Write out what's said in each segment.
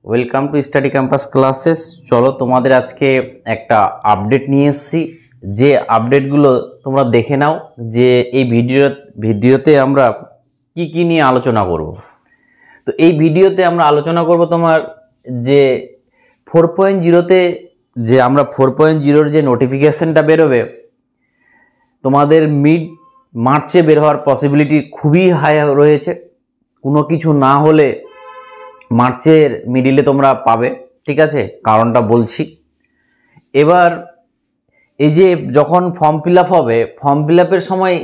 Welcome to study campus classes. চলো তোমাদের আজকে একটা আপডেট নিয়ে এসেছি, যে আপডেটগুলো তোমরা দেখে নাও যে এই ভিডিওতে আমরা কি নিয়ে আলোচনা করব। তো এই ভিডিওতে আমরা আলোচনা করব তোমার যে 4.0তে যে আমরা 4.0-র যে নোটিফিকেশনটা বেরোবে, তোমাদের মিড মার্চে বের হওয়ার পসিবিলিটি খুবই হাই রয়েছে। কোনো কিছু না হলে মার্চের মিডিলে তোমরা পাবে, ঠিক আছে? কারণটা বলছি। এবার এই যে যখন ফর্ম ফিল আপ হবে, ফর্ম ফিল আপের সময়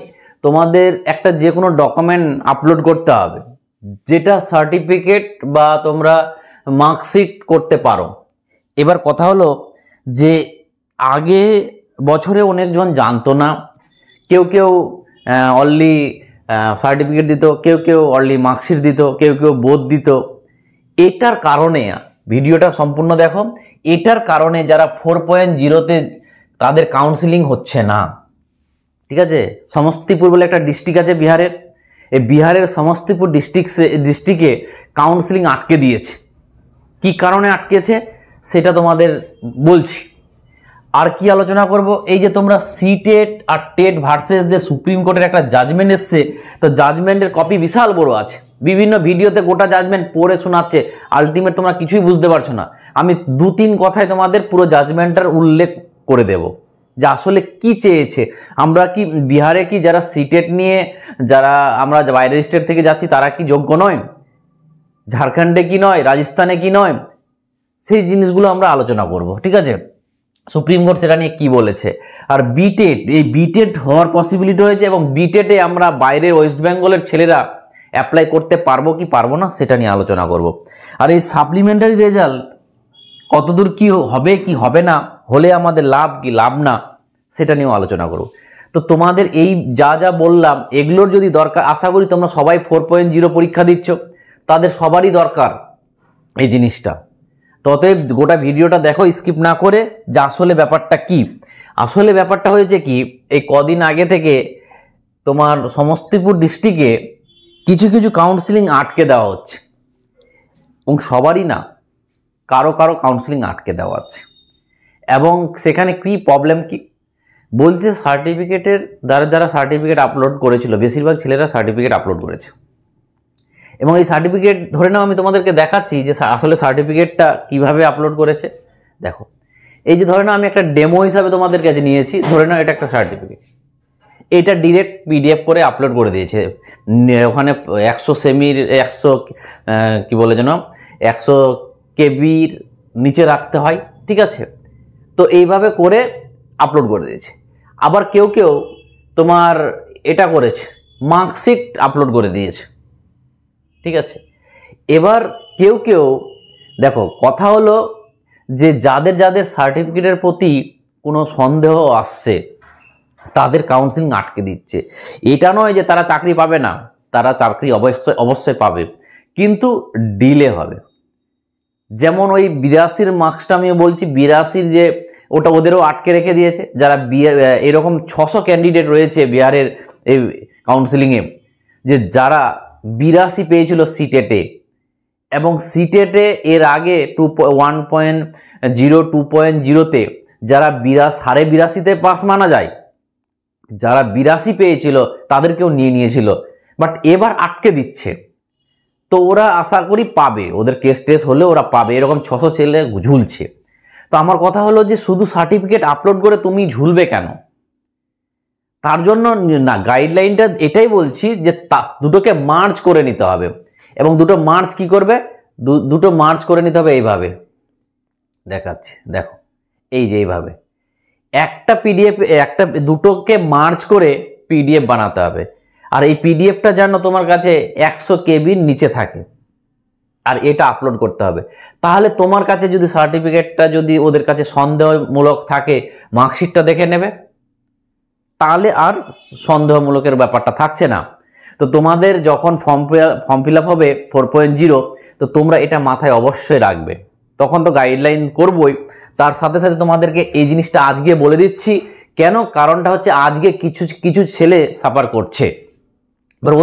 তোমাদের একটা যে কোনো ডকুমেন্ট আপলোড করতে হবে, যেটা সার্টিফিকেট বা তোমরা মার্কশিট করতে পারো। এবার কথা হলো যে আগে বছরে অনেকজন জানতো না, কেউ অনলি সার্টিফিকেট দিত, কেউ অনলি মার্কশিট দিত, কেউ বোধ দিত। এটার কারণে ভিডিওটা সম্পূর্ণ দেখো। এটার কারণে যারা 4.0তে তাদের কাউন্সিলিং হচ্ছে না, ঠিক আছে? সমস্তিপুর বলে একটা ডিস্ট্রিক্ট আছে বিহারের, এই বিহারের সমস্তিপুর ডিস্ট্রিক্টে কাউন্সিলিং আটকে দিয়েছে। কি কারণে আটকেছে সেটা তোমাদের বলছি। আর কি আলোচনা করব, এই যে তোমরা সিটেট আর টেট ভার্সেস যে সুপ্রিম কোর্টের একটা জাজমেন্ট এসছে, তো জাজমেন্টের কপি বিশাল বড় আছে, বিভিন্ন ভিডিওতে গোটা জাজমেন্ট পড়ে শোনাচ্ছে, আলটিমেট তোমরা কিছুই বুঝতে পারছো না। আমি 2-3 কথায় তোমাদের পুরো জাজমেন্টটার উল্লেখ করে দেব যে আসলে কি চেয়েছে। আমরা কি বিহারে কি যারা সিটেট নিয়ে যারা আমরা বাইরের স্টেট থেকে যাচ্ছি তারা কি যোগ্য নয়? ঝাড়খণ্ডে কি নয়? রাজস্থানে কি নয়? সেই জিনিসগুলো আমরা আলোচনা করব, ঠিক আছে? সুপ্রিম কোর্ট সেটা নিয়ে কি বলেছে। আর বিটেট, এই বিটেট হওয়ার পসিবিলিটি রয়েছে, এবং বিটেটে আমরা বাইরের ওয়েস্ট বেঙ্গলের ছেলেরা অ্যাপ্লাই করতে পারবো কি পারবো না সেটা নিয়ে আলোচনা করব। আর এই সাপ্লিমেন্টারি রেজাল্ট কতদূর কি হবে কি হবে না, হলে আমাদের লাভ কি লাভ না সেটা নিয়েও আলোচনা করব। তো তোমাদের এই যা বললাম এগুলোর যদি দরকার, আশা করি তোমরা সবাই 4.0 পরীক্ষা দিচ্ছ, তাদের সবারই দরকার এই জিনিসটা। ততএব গোটা ভিডিওটা দেখো স্কিপ না করে, যে আসলে ব্যাপারটা কি। আসলে ব্যাপারটা হয়েছে কি, এই কদিন আগে থেকে তোমার সমস্তিপুর ডিস্ট্রিক্টে কিছু কাউন্সিলিং আটকে দেওয়া হচ্ছে, এবং সবারই না, কারো কাউন্সিলিং আটকে দেওয়া আছে। এবং সেখানে কি প্রবলেম কি বলছে, সার্টিফিকেটের যারা সার্টিফিকেট আপলোড করেছিল, বেশিরভাগ ছেলেরা সার্টিফিকেট আপলোড করেছে, এবং এই সার্টিফিকেট ধরে নাও আমি তোমাদেরকে দেখাচ্ছি যে আসলে সার্টিফিকেটটা কিভাবে আপলোড করেছে। দেখো, এই যে ধরে নাও আমি একটা ডেমো হিসাবে তোমাদের কাছে নিয়েছি, ধরে নাও এটা একটা সার্টিফিকেট, এটা ডিরেক্ট পিডিএফ করে আপলোড করে দিয়েছে। ওখানে 100 সেমির 100 কি বলে যেন 100 কেবির নিচে রাখতে হয়, ঠিক আছে? তো এইভাবে করে আপলোড করে দিয়েছে। আবার কেউ তোমার এটা করেছে, মার্কশিট আপলোড করে দিয়েছে, ঠিক আছে? এবার কেউ দেখো, কথা হলো যে যাদের সার্টিফিকেটের প্রতি কোনো সন্দেহ আসছে তাদের কাউন্সিলিং আটকে দিচ্ছে। এটা নয় যে তারা চাকরি পাবে না, তারা চাকরি অবশ্যই পাবে, কিন্তু ডিলে হবে। যেমন ওই 82-র মার্কসটা আমি বলছি, 82-র যে ওটা ওদেরও আটকে রেখে দিয়েছে। যারা এরকম 600 ক্যান্ডিডেট রয়েছে বিহারের এই কাউন্সিলিংয়ে, যে যারা 82 পেয়েছিল সিটেটে, এবং সিটেটে এর আগে 2.0তে যারা 82.5-তে পাস মানা যায়, যারা 82 পেয়েছিল তাদেরকেও নিয়েছিল, বাট এবার আটকে দিচ্ছে। তো ওরা আশা করি পাবে, ওদের কেস হলে ওরা পাবে, এরকম 600 ছেলে ঝুলছে। তো আমার কথা হলো যে শুধু সার্টিফিকেট আপলোড করে তুমি ঝুলবে কেন? তার জন্য না, গাইডলাইনটা এটাই বলছি যে দুটোকে মার্জ করে নিতে হবে। এবং দুটো মার্জ কি করবে, দুটো মার্জ করে নিতে হবে এইভাবে, দেখাচ্ছি দেখো, এই যে এইভাবে একটা পিডিএফ, দুটোকে মার্জ করে পিডিএফ বানাতে হবে। আর এই পিডিএফটা যেন তোমার কাছে 100 কেবির নিচে থাকে, আর এটা আপলোড করতে হবে। তাহলে তোমার কাছে যদি সার্টিফিকেটটা যদি ওদের কাছে সন্দেহমূলক থাকে, মার্কশিটটা দেখে নেবে, তাহলে আর সন্দেহমূলকের ব্যাপারটা থাকছে না। তো তোমাদের যখন ফর্ম ফিল আপ হবে 4.0, তো তোমরা এটা মাথায় অবশ্যই রাখবে। তখন তো গাইডলাইন করবই, তার সাথে সাথে তোমাদেরকে এই জিনিসটা আজকে বলে দিচ্ছি। কেন? কারণটা হচ্ছে আজকে কিছু ছেলে সাফার করছে। এবার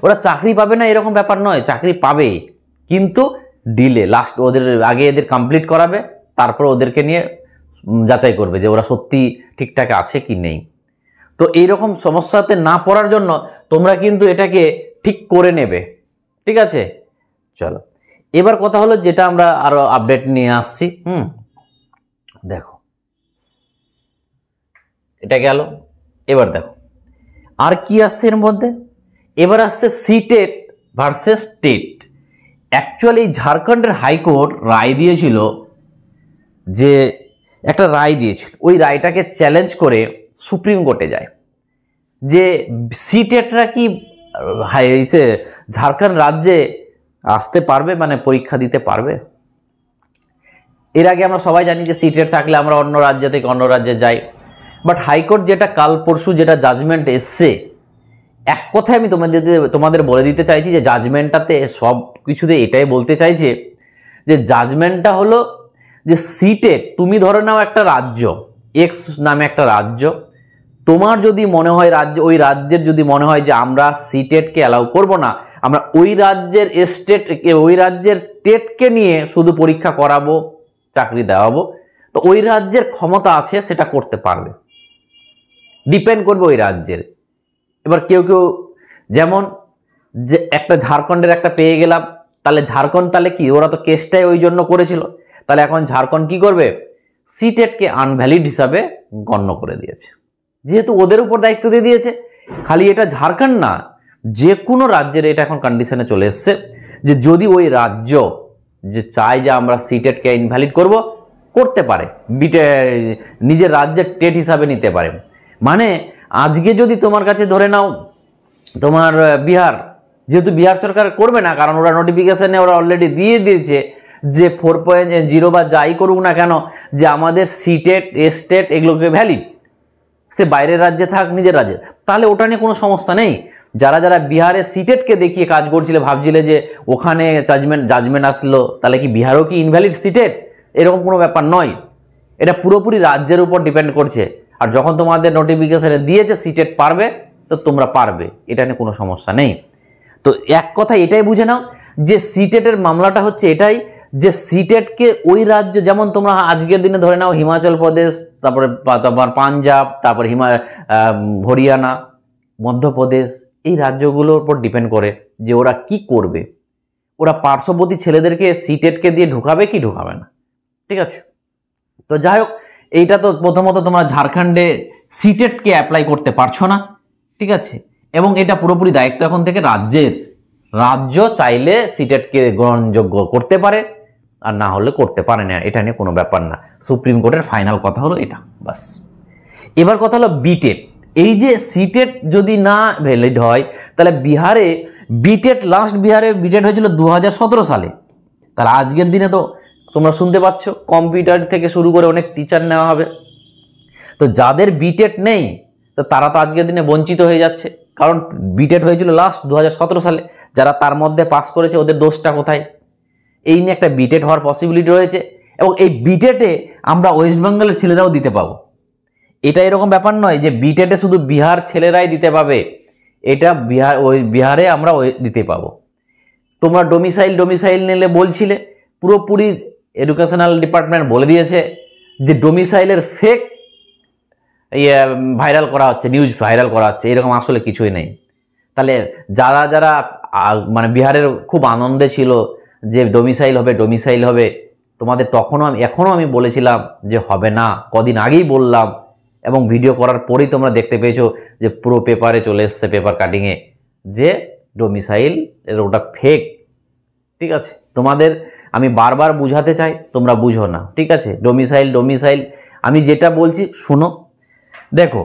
ওরা চাকরি পাবে না এরকম ব্যাপার নয়, চাকরি পাবে, কিন্তু ডিলে লাস্ট ওদের আগে এদের কমপ্লিট করাবে, তারপর ওদেরকে নিয়ে যাচাই করবে যে ওরা সত্যি ঠিকঠাক আছে কি নেই। তো এইরকম সমস্যাতে না পড়ার জন্য তোমরা কিন্তু এটাকে ঠিক করে নেবে, ঠিক আছে। চলো এবার কথা হলো যেটা আমরা আরো আপডেট নিয়ে আসছি। দেখো এটা গেল, এবার দেখো আর কি আসছে এর মধ্যে। এবার আসছে সিটেট ভার্সেস টেট। অ্যাকচুয়ালি ঝাড়খণ্ডের হাইকোর্ট রায় দিয়েছিল, যে একটা রায় দিয়েছিল, ওই রায়টাকে চ্যালেঞ্জ করে সুপ্রিম কোর্টে যায় যে সিটেটরা কি ঝাড়খণ্ড রাজ্যে আসতে পারবে, মানে পরীক্ষা দিতে পারবে। এর আগে আমরা সবাই জানি যে সিটেট থাকলে আমরা অন্য রাজ্য থেকে অন্য রাজ্যে যাই, বাট হাইকোর্ট যেটা কাল পরশু যেটা জাজমেন্ট এসছে, এক কথায় আমি তোমাদের বলে দিতে চাইছি যে জাজমেন্টটাতে সব কিছুতে এটাই বলতে চাইছে যে জাজমেন্টটা হলো যে সিটেট, তুমি ধরে নাও একটা রাজ্য এক্স নামে একটা রাজ্য, তোমার যদি মনে হয় ওই রাজ্যের যদি মনে হয় যে আমরা সিটেটকে অ্যালাউ করব না, আমরা ওই রাজ্যের ওই রাজ্যের টেটকে নিয়ে শুধু পরীক্ষা করাবো, চাকরি দেওয়াবো, তো ওই রাজ্যের ক্ষমতা আছে সেটা করতে পারবে, ডিপেন্ড করবে ওই রাজ্যের। এবার কেউ কেউ যেমন যে একটা ঝাড়খণ্ডের একটা পেয়ে গেলাম, তাহলে ঝাড়খণ্ড তাহলে কি, ওরা তো কেসটাই ওই জন্য করেছিল, তাহলে এখন ঝাড়খণ্ড কি করবে, সিটেটকে আনভ্যালিড হিসাবে গণ্য করে দিয়েছে, যেহেতু ওদের উপর দায়িত্ব দিয়ে দিয়েছে। খালি এটা ঝাড়খণ্ড না, যে কোনো রাজ্যের এটা এখন কন্ডিশনে চলে এসছে যে যদি ওই রাজ্য যে চায় যে আমরা সিটেটকে ইনভ্যালিড করব, করতে পারে, নিজের রাজ্যের টেট হিসাবে নিতে পারে। মানে আজকে যদি তোমার কাছে ধরে নাও তোমার বিহার, যেহেতু বিহার সরকার করবে না, কারণ ওরা নোটিফিকেশনে ওরা অলরেডি দিয়ে দিয়েছে যে 4.0 বা যাই করুক না কেন, যে আমাদের সিটেট স্টেট এগুলোকে ভ্যালিড, সে বাইরের রাজ্যে থাক নিজের রাজ্যে, তাহলে ওটা নিয়ে কোনো সমস্যা নেই। যারা যারা বিহারে সিটেটকে দেখিয়ে কাজ করছিলে, ভাবছিলে যে ওখানে জাজমেন্ট আসলো, তাহলে কি বিহারও কি ইনভ্যালিড সিটেট, এরকম কোনো ব্যাপার নয়। এটা পুরোপুরি রাজ্যের উপর ডিপেন্ড করছে। আর যখন তোমাদের নোটিফিকেশনে দিয়েছে সিটেট পারবে, তো তোমরা পারবে, এটা নিয়ে কোনো সমস্যা নেই। তো এক কথা এটাই বুঝে নাও যে সিটেটের মামলাটা হচ্ছে এটাই, যে সিটেটকে ওই রাজ্য, যেমন তোমরা আজকের দিনে ধরে নাও হিমাচল প্রদেশ, তারপরে তোমার পাঞ্জাব, তারপরে হরিয়ানা, মধ্যপ্রদেশ, এই রাজ্যগুলোর উপর ডিপেন্ড করে যে ওরা কি করবে, ওরা পার্শ্ববর্তী ছেলেদেরকে সিটেটকে দিয়ে ঢুকাবে কি ঢুকাবে না, ঠিক আছে। তো যাই হোক, এইটা তো প্রথমত তোমরা ঝাড়খণ্ডে সিটেটকে অ্যাপ্লাই করতে পারছো না, ঠিক আছে, এবং এটা পুরোপুরি দায়িত্ব এখন থেকে রাজ্যের। রাজ্য চাইলে সিটেটকে গ্রহণযোগ্য করতে পারে, আর না হলে করতে পারে না, এটা নিয়ে কোনো ব্যাপার না। সুপ্রিম কোর্টের ফাইনাল কথা হলো এটা, বাস। এবার কথা হলো বিটেট। এই যে সিটেট যদি না ভ্যালিড হয়, তাহলে বিহারে বিটেট, লাস্ট বিহারে বিটেট হয়েছিল 2017 সালে। তাহলে আজকের দিনে তো তোমরা শুনতে পাচ্ছ কম্পিউটার থেকে শুরু করে অনেক টিচার নেওয়া হবে। তো যাদের বিটেট নেই, তো তারা তো আজকের দিনে বঞ্চিত হয়ে যাচ্ছে, কারণ বিটেট হয়েছিল লাস্ট 2017 সালে। যারা তার মধ্যে পাস করেছে ওদের দোষটা কোথায়? এই নিয়ে একটা বিটেট হওয়ার পসিবিলিটি রয়েছে, এবং এই বিটেটে আমরা ওয়েস্ট বেঙ্গলের ছেলেরাও দিতে পাবো। এটা এরকম ব্যাপার নয় যে বিটেটে শুধু বিহার ছেলেরাই দিতে পাবে, এটা বিহারে আমরা দিতে পাবো। তোমরা ডোমিসাইল নিলে বলছিলে, পুরোপুরি এডুকেশনাল ডিপার্টমেন্ট বলে দিয়েছে যে ডোমিসাইলের ফেক ভাইরাল করা হচ্ছে, নিউজ ভাইরাল করা হচ্ছে, এরকম আসলে কিছুই নেই। তাহলে যারা যারা মানে বিহারের খুব আনন্দে ছিল যে ডোমিসাইল হবে, তোমাদের এখনও আমি বলেছিলাম যে হবে না, কদিন আগেই বললাম, এবং ভিডিও করার পরেই তোমরা দেখতে পেয়েছো যে পুরো পেপারে চলে এসছে, পেপার কাটিংয়ে, যে ডোমিসাইল এর ওটা ফেক, ঠিক আছে। তোমাদের আমি বারবার বুঝাতে চাই, তোমরা বুঝো না, ঠিক আছে। ডোমিসাইল আমি যেটা বলছি শোনো। দেখো,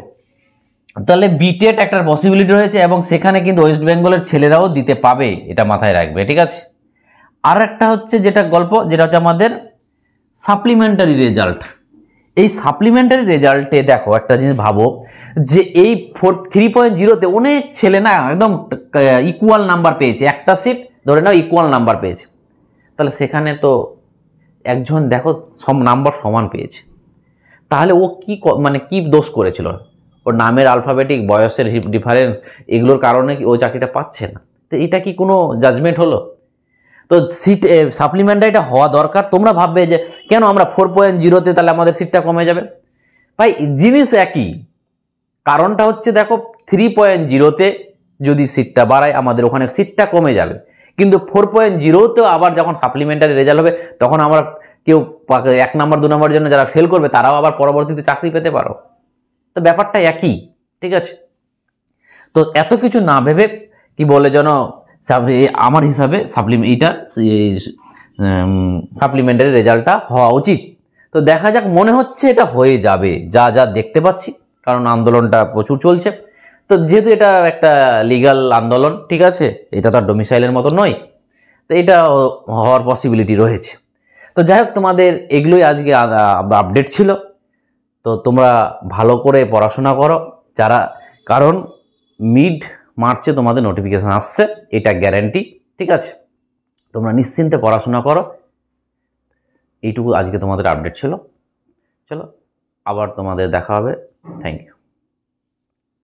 তাহলে বিটেট একটা পসিবিলিটি রয়েছে, এবং সেখানে কিন্তু ওয়েস্ট বেঙ্গলের ছেলেরাও দিতে পাবে, এটা মাথায় রাখবে, ঠিক আছে। আর একটা হচ্ছে যেটা গল্প, যেটা হচ্ছে আমাদের সাপ্লিমেন্টারি রেজাল্ট। এই সাপ্লিমেন্টারি রেজাল্টে দেখো একটা জিনিস ভাবো, যে এই 3.0-তে অনেক ছেলে না একদম ইকুয়াল নাম্বার পেয়েছে, একটা সিট ধরে নাও ইকুয়াল নাম্বার পেয়েছে, তাহলে সেখানে তো একজন দেখো সব নাম্বার সমান পেয়েছে, তাহলে ও কি দোষ করেছিল? ওর নামের আলফাবেটিক, বয়সের ডিফারেন্স, এগুলোর কারণে ও চাকরিটা পাচ্ছে না, তো এটা কি কোনো জাজমেন্ট হলো? তো সিট সাপ্লিমেন্টারিটা হওয়া দরকার। তোমরা ভাববে যে কেন আমরা 4.0-তে তাহলে আমাদের সিটটা কমে যাবে। ভাই জিনিস একই, কারণটা হচ্ছে দেখো 3.0-তে যদি সিটটা বাড়ায় আমাদের ওখানে সিটটা কমে যাবে, কিন্তু 4.0-তেও আবার যখন সাপ্লিমেন্টারি রেজাল্ট হবে তখন আমরা কেউ 1 নম্বর 2 নম্বরের জন্য যারা ফেল করবে তারাও আবার পরবর্তীতে চাকরি পেতে পারো। তো ব্যাপারটা একই, ঠিক আছে। তো এত কিছু না ভেবে কি বলে যেন আমার হিসাবে সাপ্লিমেন্টারি রেজাল্টটা হওয়া উচিত। তো দেখা যাক, মনে হচ্ছে এটা হয়ে যাবে যা যা দেখতে পাচ্ছি, কারণ আন্দোলনটা প্রচুর চলছে। তো যেহেতু এটা একটা লিগ্যাল আন্দোলন, ঠিক আছে, এটা তো আর ডোমিসাইলের মতো নয়, তো এটা হওয়ার পসিবিলিটি রয়েছে। তো যাই হোক, তোমাদের এগুলোই আজকে আপডেট ছিল। তো তোমরা ভালো করে পড়াশোনা করো যারা, কারণ মিড মার্চে তোমাদের নোটিফিকেশান আসছে, এটা গ্যারান্টি, ঠিক আছে। তোমরা নিশ্চিন্তে পড়াশোনা করো। এইটুকু আজকে তোমাদের আপডেট ছিল। চলো আবার তোমাদের দেখা হবে। Thank you.